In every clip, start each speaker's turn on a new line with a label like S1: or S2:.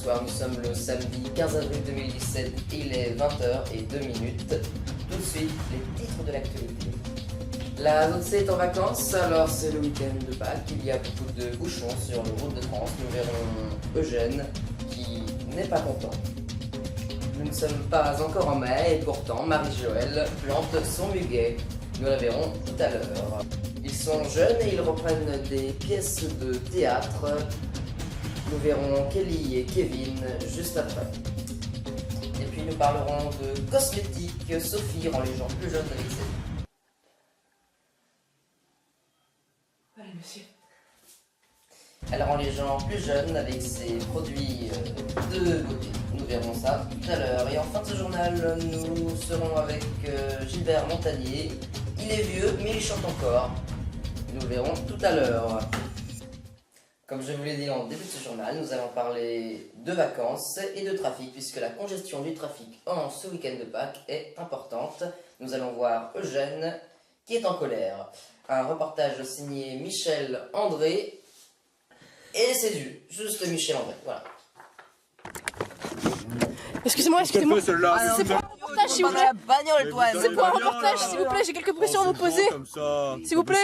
S1: bonsoir, nous sommes le samedi 15 avril 2017 et il est 20h02. Tout de suite, les titres de l'actualité. La Lotse est en vacances, alors c'est le week-end de Pâques, il y a beaucoup de bouchons sur les routes de France. Nous verrons Eugène qui n'est pas content. Nous ne sommes pas encore en mai et pourtant Marie-Joëlle plante son muguet. Nous la verrons tout à l'heure. Ils sont jeunes et ils reprennent des pièces de théâtre. Nous verrons Kelly et Kevin juste après. Et puis nous parlerons de cosmétiques. Sophie rend les gens plus jeunes avec ses...
S2: Allez, monsieur.
S1: Elle rend les gens plus jeunes avec ses produits de beauté. Nous verrons ça tout à l'heure. Et en fin de ce journal, nous serons avec Gilbert Montagnier. Il est vieux, mais il chante encore. Nous le verrons tout à l'heure. Comme je vous l'ai dit en début de ce journal, nous allons parler de vacances et de trafic, puisque la congestion du trafic en ce week-end de Pâques est importante. Nous allons voir Eugène qui est en colère. Un reportage signé Michel André. Et c'est juste Michel André, voilà.
S2: Excusez-moi. C'est pour un reportage, s'il vous plaît. C'est pour un reportage, s'il vous plaît. J'ai quelques questions à vous poser. S'il vous plaît.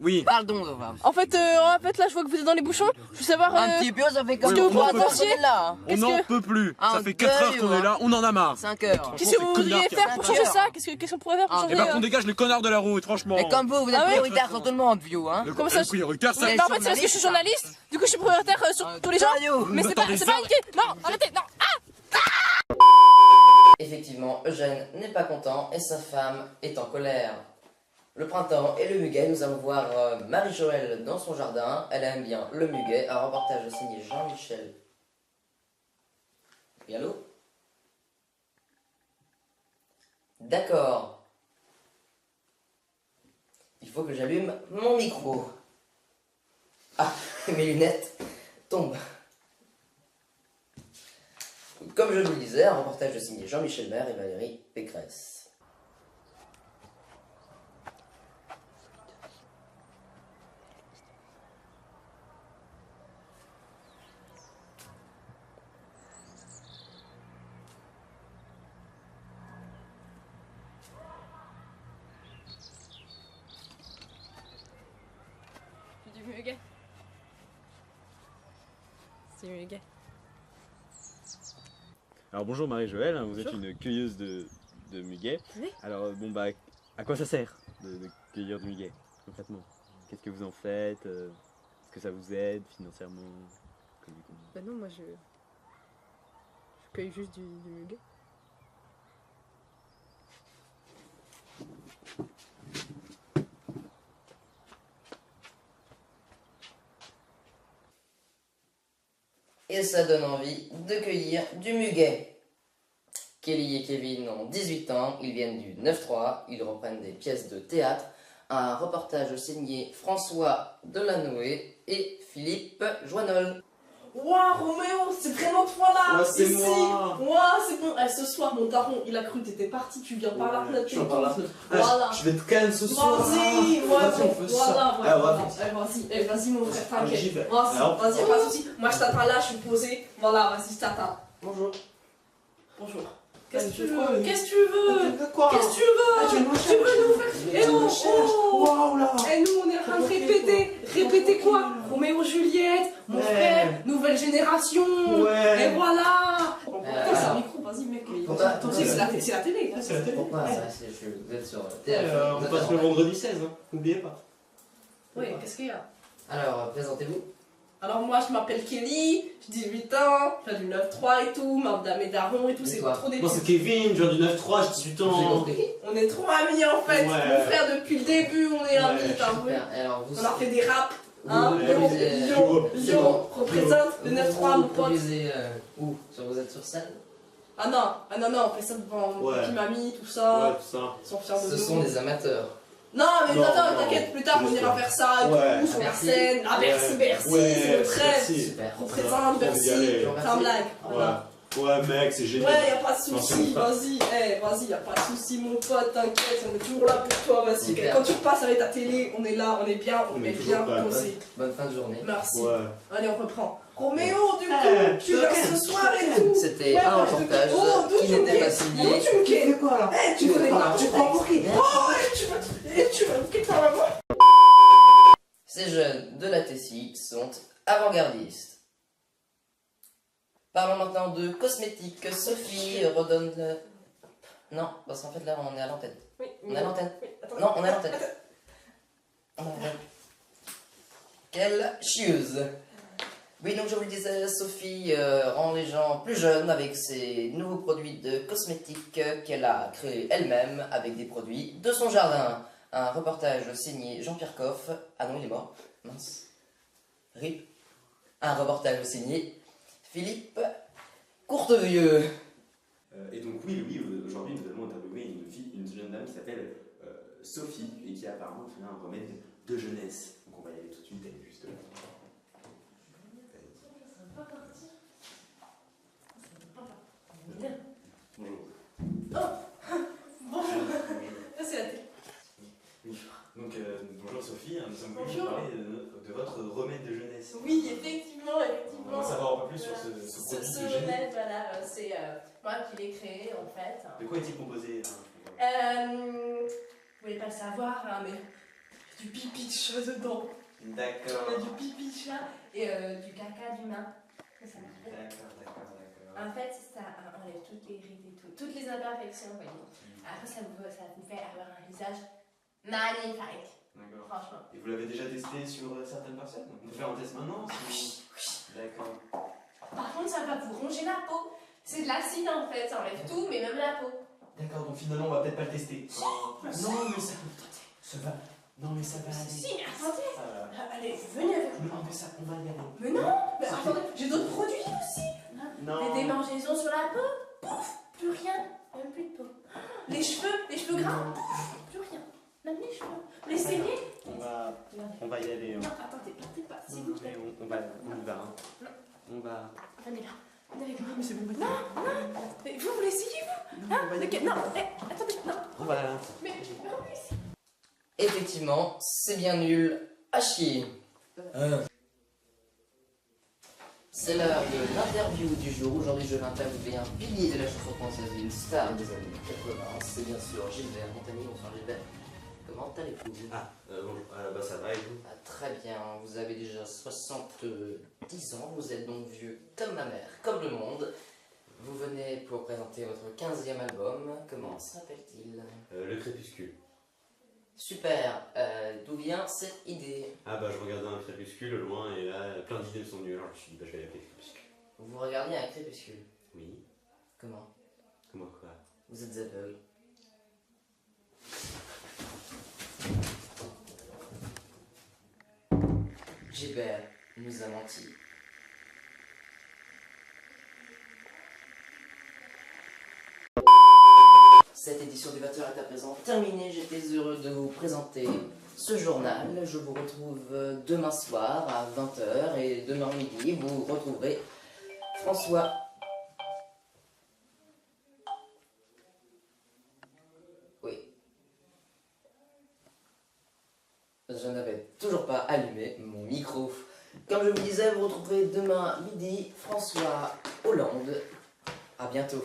S3: Oui.
S4: Pardon,
S2: En fait, là, je vois que vous êtes dans les bouchons. Je veux savoir.
S4: un petit peu, ça fait comme
S2: que vous
S4: trois
S2: pouvez
S4: heures qu'on est là.
S3: On n'en peut plus. Ça fait 4 heures qu'on est là, on en a marre.
S4: 5 heures.
S2: Qu'est-ce que vous voudriez faire pour changer ça? Qu'est-ce qu'on pourrait faire pour
S3: Et
S2: changer
S3: bah qu'on dégage les connards de la route, franchement.
S4: Et comme vous êtes prioritaire sur tout le monde, vieux, hein.
S3: Le
S2: Comment ça,
S3: prioritaire, ça.
S2: Mais en fait, c'est parce que je suis journaliste. Du coup, je suis prioritaire sur tous les gens. Mais c'est pas indiqué. Non, arrêtez. Non.
S1: Effectivement, Eugène n'est pas content et sa femme est en colère. Le printemps et le muguet, nous allons voir Marie-Joëlle dans son jardin. Elle aime bien le muguet. Un reportage signé Jean-Michel. Oui, allô? D'accord. Il faut que j'allume mon micro. Ah, mes lunettes tombent. Comme je vous le disais, un reportage signé Jean-Michel Maire et Valérie Pécresse.
S2: Du muguet. C'est du muguet.
S5: Alors bonjour Marie-Joëlle, vous êtes une cueilleuse de muguet.
S2: Oui.
S5: Alors bon bah à quoi ça sert de cueillir du muguet concrètement? Qu'est-ce que vous en faites? Est-ce que ça vous aide financièrement?
S2: Bah non, moi je cueille juste du muguet.
S1: Et ça donne envie de cueillir du muguet. Kelly et Kevin ont 18 ans, ils viennent du 9-3, ils reprennent des pièces de théâtre. Un reportage signé François Delanoë et Philippe Joignol.
S6: Ouah, Roméo, c'est vraiment toi là!
S7: Ouais, c'est
S6: ici.
S7: moi.
S6: Ouah, c'est bon. Ce soir, mon daron, il a cru que t'étais parti, tu viens par la fenêtre.
S7: Je viens par la fenêtre.
S6: Voilà.
S7: Je vais te calmer ce soir.
S6: Vas-y,
S7: Vas-y, on fait ça.
S6: Vas-y, mon frère,
S7: Allez, j'y
S6: t'inquiète.
S7: vais. Alors.
S6: Vas-y, pas de soucis. Moi, je t'attends là, je suis posée. Voilà, vas-y, je t'attends.
S1: Bonjour.
S6: Bonjour. Qu'est-ce que tu veux?
S7: quoi
S6: Qu'est-ce que tu veux?
S7: Quoi?
S6: Qu'est-ce que tu veux? Tu veux nous faire? Eh oh!
S7: Waouh là.
S6: Et nous, on est en train de répéter. Répéter quoi? Roméo Juliette, mon
S7: Ouais.
S6: frère, nouvelle génération.
S7: Ouais.
S6: Et voilà. C'est un micro, vas-y, mec.
S1: Pourquoi-
S6: Toi aussi, c'est la télé.
S7: C'est la télé.
S1: Pourquoi ça, vous êtes sur TF1,
S7: On
S1: vous êtes
S7: passe
S1: en
S7: le
S1: live.
S7: vendredi 16, hein. N'oubliez pas.
S6: Oui, qu'est-ce qu'il y a?
S1: Alors, présentez-vous.
S6: Alors, moi, je m'appelle Kelly, j'ai 18 ans, je viens du 9-3 et tout, Madame et Daron et tout,
S1: Et
S6: c'est
S1: toi?
S6: trop des
S7: Moi c'est Kevin, je viens du 9-3, j'ai 18
S1: J'ai
S7: ans.
S1: compris.
S6: On est trop amis en fait.
S7: Ouais.
S6: Mon frère, depuis le début, on est amis,
S7: Ouais,
S6: t'as vu?
S1: Super. Alors, vous
S6: On a fait des raps, hein?
S7: Ouais,
S6: Lyon,
S7: c'est
S6: Lyon,
S1: c'est
S6: Lyon,
S1: bon.
S6: représente le 9-3, mon
S1: Vous
S6: pote.
S1: produisez où? Vous êtes sur scène?
S6: Ah non, on fait ça devant mon
S7: Ouais.
S6: petit mamie, tout
S7: Ouais,
S6: ça.
S7: tout ça.
S6: Ils sont fiers de
S1: Ce
S6: nous.
S1: sont des amateurs.
S6: Non, mais
S7: Non,
S6: attends,
S7: non.
S6: t'inquiète, plus tard on ira faire ça et
S7: Ouais.
S6: tout, sur la
S1: Merci.
S6: scène. Ah, merci, merci,
S7: Ouais,
S6: c'est notre rêve.
S7: merci.
S1: Super.
S6: Représente,
S7: On va y
S6: merci.
S7: aller.
S1: Merci.
S6: C'est un blague. Voilà.
S7: Ouais, mec, c'est génial.
S6: Ouais, y'a pas de soucis,
S7: Non,
S6: vas-y, y'a pas de soucis, mon pote, t'inquiète, on est toujours là pour toi, vas-y.
S1: Super.
S6: Quand tu repasses avec ta télé, on est là, on est bien, on
S7: On
S6: est
S7: est
S6: bien
S7: toujours prêt,
S6: posé.
S1: Bonne fin de journée.
S6: Merci.
S7: Ouais.
S6: Allez, on reprend. Roméo, du coup, tu viens ce soir et tout.
S1: C'était un reportage qui n'était pas signé.
S6: Non, tu me quittes.
S4: fais quoi là?
S6: Eh, tu fais quoi? Tu prends pour qui? Oh, tu vas me quitter par la voix.
S1: Ces jeunes de la Tessie sont avant-gardistes. Parlons maintenant de cosmétiques. Sophie redonne le... Non, parce qu'en fait là on est à l'antenne.
S6: Oui,
S1: On est à l'antenne.
S6: oui, attends.
S1: Non, on est à l'antenne. On est à l'antenne. Quelle chieuse. Oui, donc je vous le disais, Sophie rend les gens plus jeunes avec ses nouveaux produits de cosmétiques qu'elle a créés elle-même avec des produits de son jardin. Un reportage signé Jean-Pierre Coff. Ah non, il est mort. Mince. RIP. Un reportage signé Philippe Courtevieux.
S8: Et donc oui, aujourd'hui nous allons interviewer une jeune dame qui s'appelle Sophie et qui a apparemment fait un remède de jeunesse. Donc on va y aller tout de suite, elle est juste là.
S6: Bonjour. Ça, c'est la télé.
S8: Donc bonjour Sophie, nous sommes venus vous parler de votre remède de jeunesse.
S6: Oui, effectivement.
S8: On va savoir un peu plus sur ce produit
S6: Ce
S8: de génie.
S6: remède, voilà, c'est moi qui l'ai créé en fait.
S8: De quoi est-il composé
S6: Vous voulez pas le savoir, hein, mais il y a du pipi de chat dedans. Il y
S8: D'accord.
S6: a du pipi de chat et du caca d'humain. Ça m'arrête.
S8: D'accord.
S6: En fait, ça enlève toutes les rides et tout, toutes les imperfections, vous voyez. Après, ça vous fait avoir un visage magnifique.
S8: D'accord.
S6: Franchement.
S8: Et vous l'avez déjà testé sur certaines personnes? On peut faire un test maintenant?
S6: Oui.
S8: D'accord.
S6: Par contre, ça va vous ronger la peau. C'est de l'acide en fait, ça enlève tout, mais même la peau.
S8: D'accord, donc finalement on va peut-être pas le tester. Non mais ça va. Non mais ça va aller.
S6: Si, mais attendez.
S8: Ça va.
S6: Allez, venez avec moi.
S8: Non mais ça, on va y aller.
S6: Mais non, mais attendez, j'ai d'autres produits aussi.
S8: Non.
S6: Des démangeaisons sur la peau, pouf, plus rien, même plus de peau. Les cheveux gras, pouf, plus rien, même les cheveux. Les serrés.
S8: On va y aller.
S6: Non, attendez, partez pas, s'il vous plaît.
S8: On y va. Hein. On va.
S6: Venez là, venez avec moi. Mais c'est bon, non, mais vous l'essayez vous? Hein? Non, attendez, non.
S8: On va.
S6: Mais revenez ici.
S1: Effectivement, c'est bien nul à chier. C'est l'heure de l'interview du jour. Aujourd'hui, je vais interviewer un pilier de la chanson française, une star des années 80. C'est bien sûr Gilbert Montagnier. Bonsoir Gilbert. Comment allez-vous?
S8: Bah ça va et vous?
S1: Ah, très bien, vous avez déjà 70 ans, vous êtes donc vieux comme ma mère, comme le monde. Vous venez pour présenter votre 15e album. Comment s'appelle-t-il?
S8: Le crépuscule.
S1: Super, d'où vient cette idée?
S8: Ah bah je regardais un crépuscule au loin et là plein d'idées me sont venues alors je me suis dit bah je vais l'appeler crépuscule.
S1: Vous regardiez un crépuscule?
S8: Oui.
S1: Comment?
S8: Comment quoi?
S1: Vous êtes aveugle. Gilbert nous a menti. Cette édition du 20h est à présent terminée. J'étais heureux de vous présenter ce journal. Je vous retrouve demain soir à 20h et demain midi, vous retrouverez François. Oui. Je n'avais toujours pas allumé mon micro. Comme je vous disais, vous retrouverez demain midi François Hollande. À bientôt.